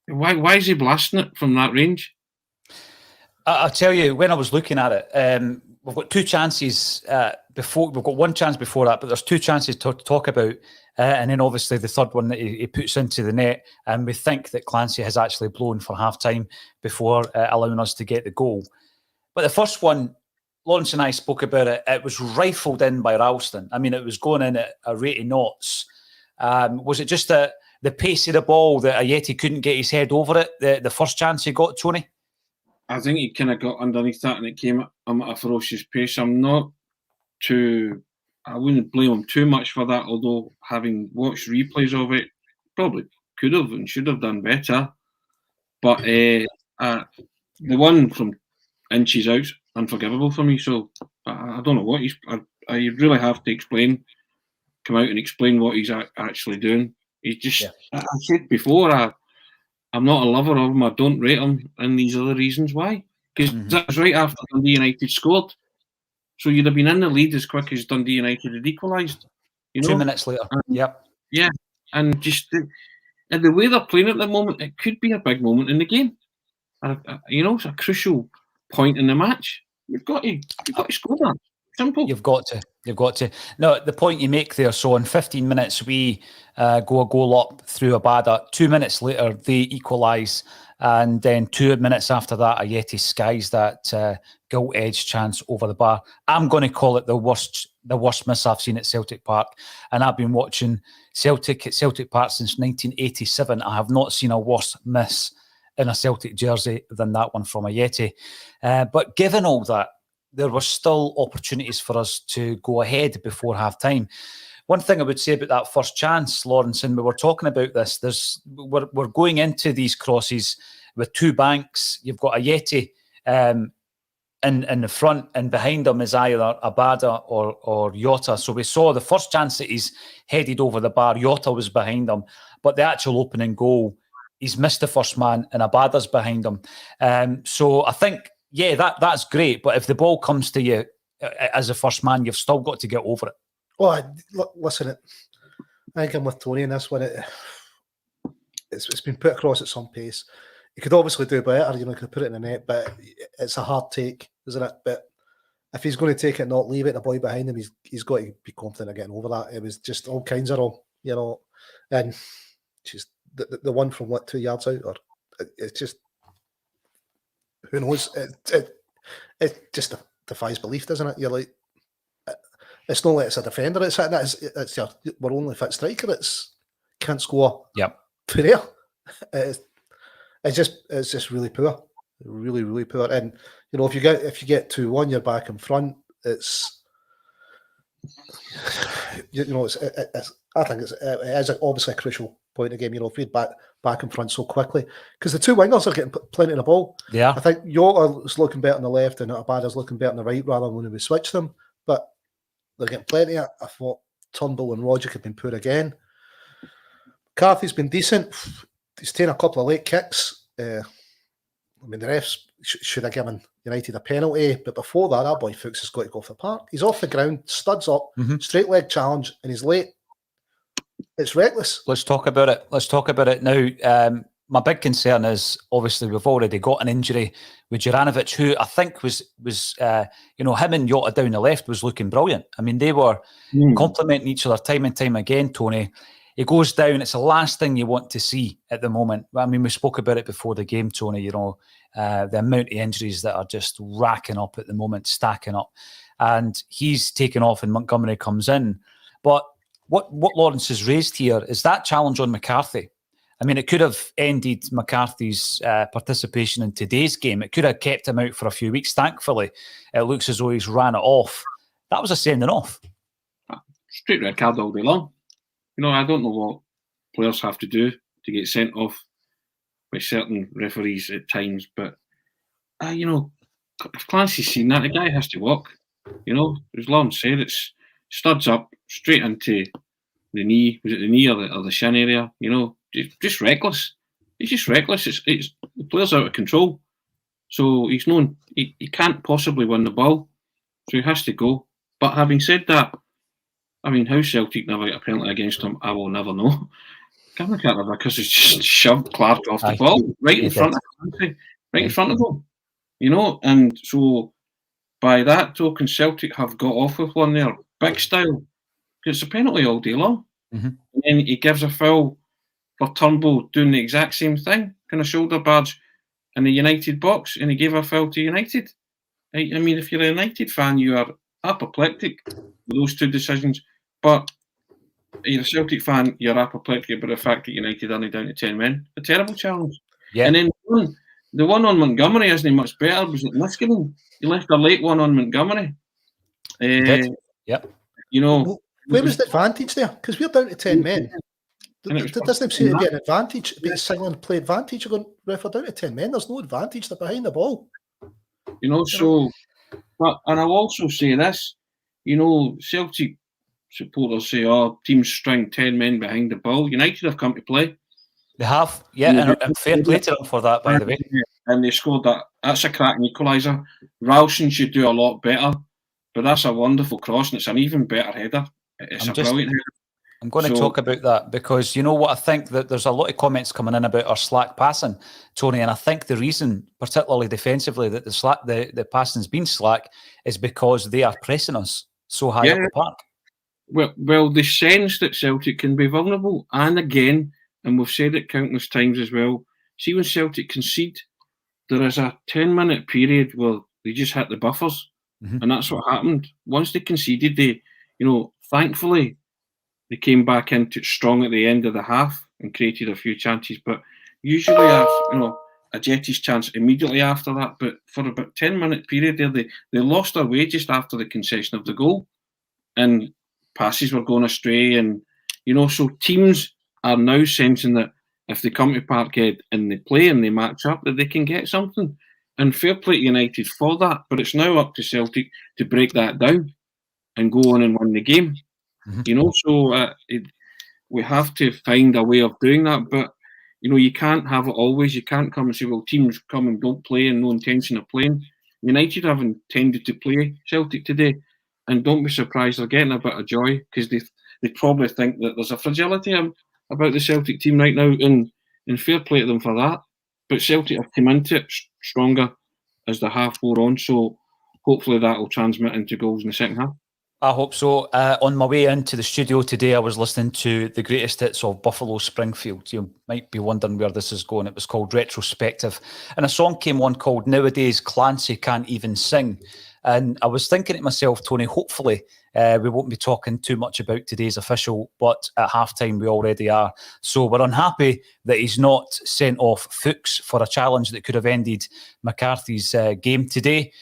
Why is he blasting it from that range? I'll tell you, when I was looking at it, we've got two chances before. We've got one chance before that, but there's two chances to talk about. And then obviously the third one that he puts into the net. And we think that Clancy has actually blown for half-time before allowing us to get the goal. But the first one, Lawrence and I spoke about it. It was rifled in by Ralston. I mean, it was going in at a rate of knots. Was it just the pace of the ball that Ajeti couldn't get his head over it, the first chance he got, Tony? I think he kind of got underneath that and it came at a ferocious pace. I wouldn't blame him too much for that, although having watched replays of it, probably could have and should have done better. But the one from inches out, unforgivable for me. So I don't know what I really have to come out and explain what he's actually doing. He's just, I said before, I'm not a lover of him. I don't rate him, and these are the reasons why. Because that was right after Dundee United scored. So you'd have been in the lead as quick as Dundee United had equalised. 2 minutes later. Yeah. And just the way they're playing at the moment, it could be a big moment in the game. It's a crucial point in the match. You've got to score that. Simple. You've got to. No, the point you make there, so in 15 minutes, we go a goal up through Abada. 2 minutes later, they equalise. And then 2 minutes after that, Ajeti skies that gilt-edged chance over the bar. I'm going to call it the worst miss I've seen at Celtic Park. And I've been watching Celtic at Celtic Park since 1987. I have not seen a worse miss in a Celtic jersey than that one from Ajeti. But given all that, there were still opportunities for us to go ahead before half-time. One thing I would say about that first chance, Lawrence, and we were talking about this, we're going into these crosses with two banks. You've got Ajeti in the front, and behind him is either Abada or Jota. So we saw the first chance that he's headed over the bar, Jota was behind him, but the actual opening goal, he's missed the first man and Abada's behind him. So I think, that's great. But if the ball comes to you as a first man, you've still got to get over it. Well, listen, I think I'm with Tony in this one. It's been put across at some pace. You could obviously do better, you could put it in the net, but it's a hard take, isn't it? But if he's going to take it, not leave it, the boy behind him, he's got to be confident of getting over that. It was just all kinds of wrong, and just the one from 2 yards out, or it's just, who knows? It just defies belief, doesn't it? You're like, it's not like it's a defender. It's we're only fit striker. It's can't score. Yep. For there, it's just really poor, really really poor. And if you get 2-1, you're back in front. It's I think it is obviously a crucial point of the game. If we'd back in front so quickly, because the two wingers are getting plenty of the ball. Yeah, I think Jota's looking better on the left and Abada's looking better on the right, rather than when we switch them. But they're getting plenty. I thought Turnbull and Rogic have been poor again. McCarthy's been decent. He's taken a couple of late kicks. The refs should have given United a penalty, but before that boy Fuchs has got to go off the park. He's off the ground, studs up, straight leg challenge, and he's late. It's reckless. Let's talk about it now. My big concern is, obviously, we've already got an injury with Juranovic, who I think was him and Jota down the left was looking brilliant. I mean, they were complementing each other time and time again, Tony. He goes down. It's the last thing you want to see at the moment. I mean, we spoke about it before the game, Tony, the amount of injuries that are just racking up at the moment, stacking up. And he's taken off and Montgomery comes in. But what Lawrence has raised here is that challenge on McCarthy. I mean, it could have ended McCarthy's participation in today's game. It could have kept him out for a few weeks. Thankfully, it looks as though he's ran it off. That was a sending off. Straight red card all day long. I don't know what players have to do to get sent off by certain referees at times, but if Clancy's seen that, the guy has to walk. As Lawrence said, it's studs up straight into the knee. Was it the knee or the shin area? Just reckless. He's just reckless. It's the player's out of control, so he's known he can't possibly win the ball, so he has to go. But having said that, I mean, how Celtic never got a penalty against him, I will never know. Cameron can't have because he's just shoved Clark off the Aye. ball right in He front did. of him, right in front of him. You know, and so by that token, Celtic have got off with one there, big style. It's a penalty all day long. Mhm. And then he gives a foul for Turnbull doing the exact same thing, kind of shoulder barge in the United box, and he gave a foul to United. I mean, if you're a United fan, you are apoplectic with those two decisions. But you're a Celtic fan, you're apoplectic about the fact that United are only down to 10 men. A terrible challenge. Yeah. And then the one on Montgomery isn't much better. Was it Niskanen? He left a late one on Montgomery. He did. Yep. You know, Well, where was the advantage there? Because we're down to 10 men. And it was There doesn't seem to be an advantage. Be signaling play advantage. You're going, ref, we're down to 10 men. There's no advantage. They're behind the ball. you know, so, but, and I'll also say this, you know, Celtic supporters say, oh, teams string 10 men behind the ball. United have come to play. They have. Yeah, and fair play to them for that, by the way. And they scored that. That's a cracking equaliser. Ralston should do a lot better, but that's a wonderful cross, and it's an even better header. It's a brilliant header. I'm going to talk about that because you know what, I think that there's a lot of comments coming in about our slack passing, Tony, and I think the reason, particularly defensively, that the passing's been slack is because they are pressing us so high up the park. Well, they sense that Celtic can be vulnerable, and again, and we've said it countless times as well, see when Celtic concede, there is a 10-minute period where they just hit the buffers, and that's what happened. Once they conceded, they, you know, thankfully, they came back into it strong at the end of the half and created a few chances, but usually a Jetty's chance immediately after that. But for about 10-minute period there, they lost their way just after the concession of the goal, and passes were going astray, and you know, so teams are now sensing that if they come to Parkhead and they play and they match up, that they can get something. And fair play to United for that, but it's now up to Celtic to break that down and go on and win the game. You know, so we have to find a way of doing that. But you know, you can't have it always. You can't come and say, well, teams come and don't play and no intention of playing. United have intended to play Celtic today, and don't be surprised they're getting a bit of joy because they probably think that there's a fragility about the Celtic team right now, and fair play to them for that. But Celtic have come into it stronger as the half wore on, so hopefully that will transmit into goals in the second half. I hope so. On my way into the studio today, I was listening to the greatest hits of Buffalo Springfield. You might be wondering where this is going. It was called Retrospective. And a song came on called Nowadays Clancy Can't Even Sing. And I was thinking to myself, Tony, hopefully we won't be talking too much about today's official, but at halftime we already are. So we're unhappy that he's not sent off Fuchs for a challenge that could have ended McCarthy's game today.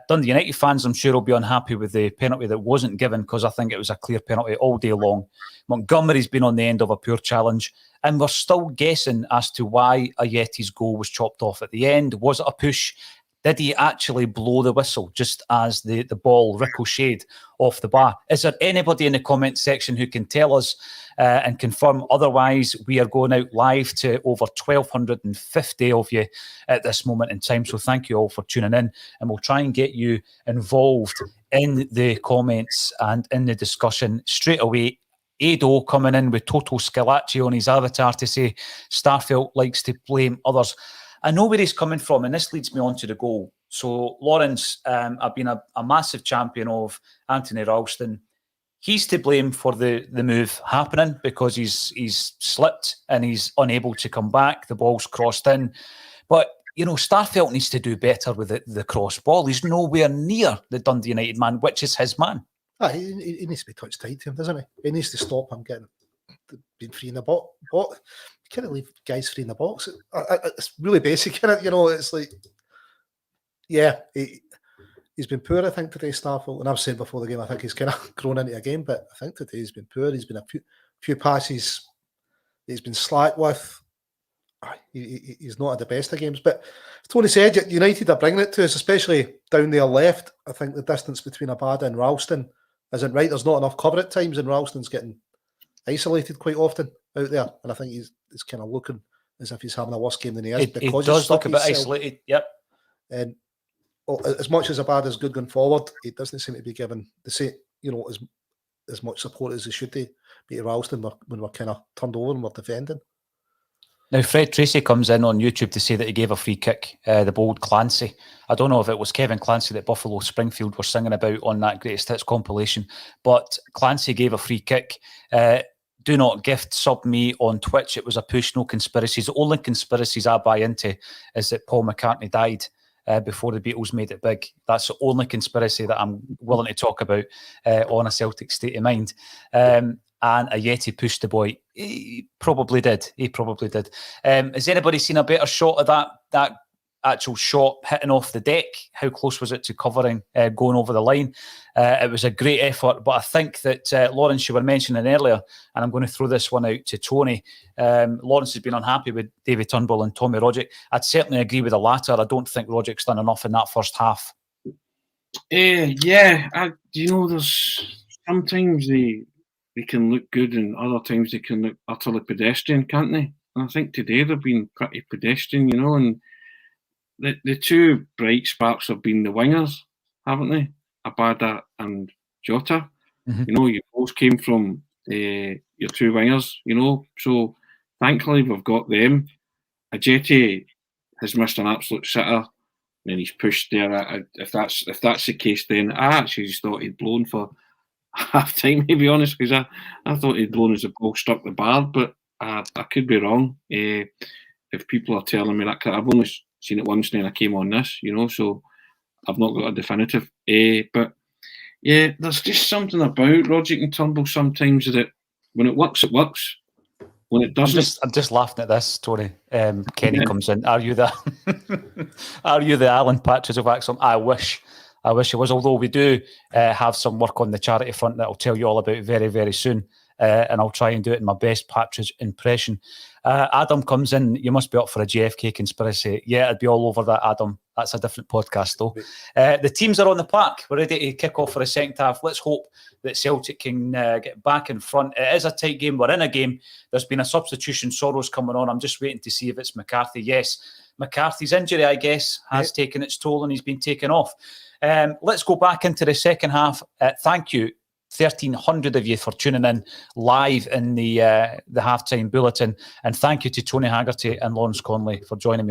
Dundee United fans, I'm sure, will be unhappy with the penalty that wasn't given because I think it was a clear penalty all day long. Montgomery's been on the end of a poor challenge, and we're still guessing as to why Ayeti's goal was chopped off at the end. Was it a push? Did he actually blow the whistle just as the ball ricocheted off the bar? Is there anybody in the comment section who can tell us and confirm? Otherwise, we are going out live to over 1,250 of you at this moment in time. So thank you all for tuning in, and we'll try and get you involved in the comments and in the discussion straight away. Ado coming in with Total Scalacci on his avatar to say Starfelt likes to blame others. I know where he's coming from, and this leads me on to the goal. So, Lawrence, I've been a massive champion of Anthony Ralston. He's to blame for the move happening because he's slipped and he's unable to come back. The ball's crossed in. But, you know, Starfelt needs to do better with the cross ball. He's nowhere near the Dundee United man, which is his man. He needs to be touched tight to him, doesn't he? He needs to stop him being free in the box. You can't leave guys free in the box. It's really basic, isn't it? You know, it's like, yeah, he's been poor, I think, today, Starfelt. And I've said before the game, I think he's kind of grown into a game, but I think today he's been poor. He's been a few passes he's been slack with. He's not at the best of games. But Tony said, United are bringing it to us, especially down their left. I think the distance between Abada and Ralston isn't right. There's not enough cover at times, and Ralston's getting isolated quite often out there. And I think he's kind of looking as if he's having a worse game than he is. Because he does look a bit isolated, yep. And as much as Abada's good going forward, he doesn't seem to be given the same, you know, as much support as they should be to Ralston when we're kind of turned over and we're defending. Now, Fred Tracy comes in on YouTube to say that he gave a free kick, the bold Clancy. I don't know if it was Kevin Clancy that Buffalo Springfield were singing about on that Greatest Hits compilation, but Clancy gave a free kick. Do not gift sub me on Twitch. It was a push, no conspiracies. The only conspiracies I buy into is that Paul McCartney died before the Beatles made it big. That's the only conspiracy that I'm willing to talk about on a Celtic State of Mind. And a Yeti pushed the boy. He probably did. Has anybody seen a better shot of that actual shot hitting off the deck? How close was it to covering, going over the line? It was a great effort, but I think that Lawrence, you were mentioning earlier, and I'm going to throw this one out to Tony. Lawrence has been unhappy with David Turnbull and Tommy Roderick. I'd certainly agree with the latter. I don't think Roderick's done enough in that first half. There's sometimes they can look good and other times they can look utterly pedestrian, can't they? And I think today they've been pretty pedestrian, and the two bright sparks have been the wingers, haven't they? Abada and Jota. Mm-hmm. You both came from your two wingers, so thankfully we've got them. Ajeti has missed an absolute sitter and he's pushed there. If that's the case, then I actually just thought he'd blown for half time, to be honest, because I thought he'd blown as the ball struck the bar, but I could be wrong. If people are telling me that, I've only seen it once and then I came on this, so I've not got a definitive. But yeah, there's just something about Roderick and Turnbull sometimes that when it works, it works. When it doesn't, I'm just laughing at this, Tony. Kenny comes in. Are you the Alan Patridge of ACSOM? I wish it was, although we do have some work on the charity front that I'll tell you all about very, very soon. And I'll try and do it in my best Patridge impression. Adam comes in. You must be up for a JFK conspiracy. Yeah, I'd be all over that, Adam. That's a different podcast, though. The teams are on the park. We're ready to kick off for the second half. Let's hope that Celtic can get back in front. It is a tight game. We're in a game. There's been a substitution. Sorrow's coming on. I'm just waiting to see if it's McCarthy. Yes, McCarthy's injury, I guess, has taken its toll and he's been taken off. Let's go back into the second half. Thank you, 1,300 of you, for tuning in live in the halftime bulletin. And thank you to Tony Haggerty and Lawrence Conley for joining me.